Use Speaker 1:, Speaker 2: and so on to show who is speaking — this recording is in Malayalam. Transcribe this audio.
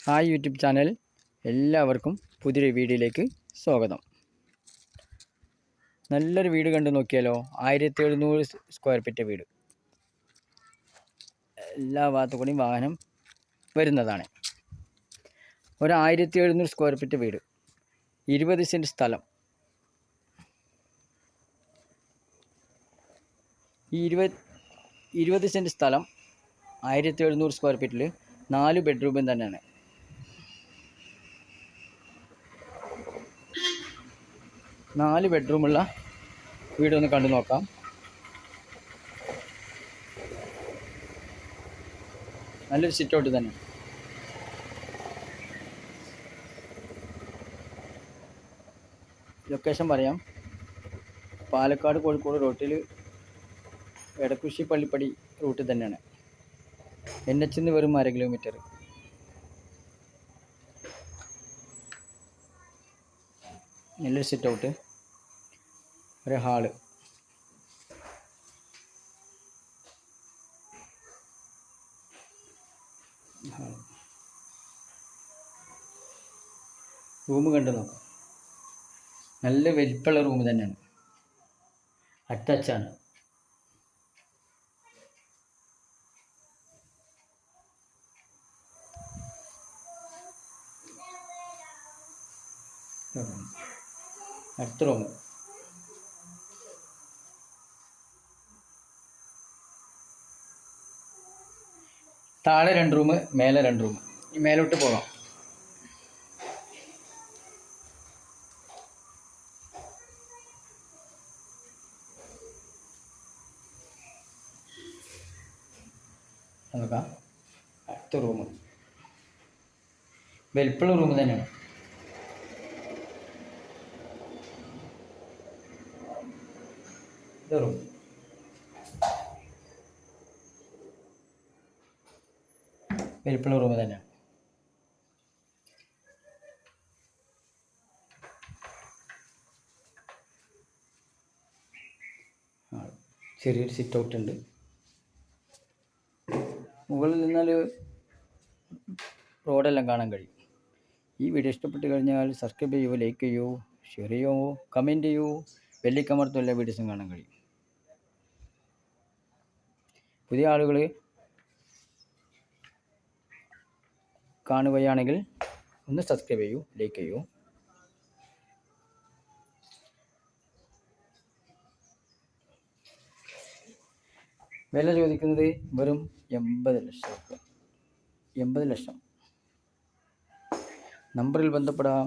Speaker 1: ഹായ് യൂട്യൂബ് ചാനൽ, എല്ലാവർക്കും പുതിയൊരു വീഡിയോയിലേക്ക് സ്വാഗതം. നല്ലൊരു വീട് കണ്ടു നോക്കിയാലോ. 1700 സ്ക്വയർ ഫീറ്റ് വീട്. എല്ലാ ഭാഗത്തു കൂടിയും വാഹനം വരുന്നതാണ്. ഒരു 1700 സ്ക്വയർ ഫീറ്റ് വീട്, 20 സെൻറ്റ് സ്ഥലം. ഈ 20 സെൻറ്റ് സ്ഥലം 1700 സ്ക്വയർ ഫീറ്റിൽ 4 ബെഡ്റൂമും തന്നെയാണ്. 4 ബെഡ്റൂമുള്ള വീടൊന്ന് കണ്ടു നോക്കാം. നല്ലൊരു സിറ്റ് ഔട്ട് തന്നെ. ലൊക്കേഷൻ പറയാം. പാലക്കാട് കോഴിക്കോട് റൂട്ടിൽ എടക്കുശി പള്ളിപ്പടി റൂട്ടിൽ തന്നെയാണ്. NH നിന്ന് വെറും 1/2 കിലോമീറ്റർ. നല്ലൊരു സിറ്റ് ഔട്ട്, ഒരു ഹാള്, റൂം കണ്ടു നോക്കാം. നല്ല വലിപ്പമുള്ള റൂം തന്നെയാണ്. അറ്റാച്ചാണ്. അടുത്ത റൂം. താഴെ 2 റൂം, മേലെ 2 റൂം. ഈ മേലോട്ട് പോകാം. നോക്കാം. അടുത്ത റൂം വലിപ്പമുള്ള റൂം തന്നെയാണ്. ഇത് റൂം. വലിപ്പമുള്ള റൂം തന്നെയാണ്. ചെറിയൊരു സിറ്റ് ഔട്ട് ഉണ്ട്. മുകളിൽ നിന്നാൽ റോഡെല്ലാം കാണാൻ കഴിയും. ഈ വീഡിയോ ഇഷ്ടപ്പെട്ട് കഴിഞ്ഞാൽ സബ്സ്ക്രൈബ് ചെയ്യൂ, ലൈക്ക് ചെയ്യൂ, ഷെയർ ചെയ്യൂ, കമൻറ്റ് ചെയ്യൂ. ബെല്ലിക്കമർത്തും എല്ലാ വീഡിയോസും കാണാൻ കഴിയും. പുതിയ ആളുകൾ കാണുകയാണെങ്കിൽ ഒന്ന് സബ്സ്ക്രൈബ് ചെയ്യൂ, ലൈക്ക് ചെയ്യൂ. വില ചോദിക്കുന്നത് വെറും 80 ലക്ഷം. 80 ലക്ഷം. നമ്പറിൽ ബന്ധപ്പെടാം.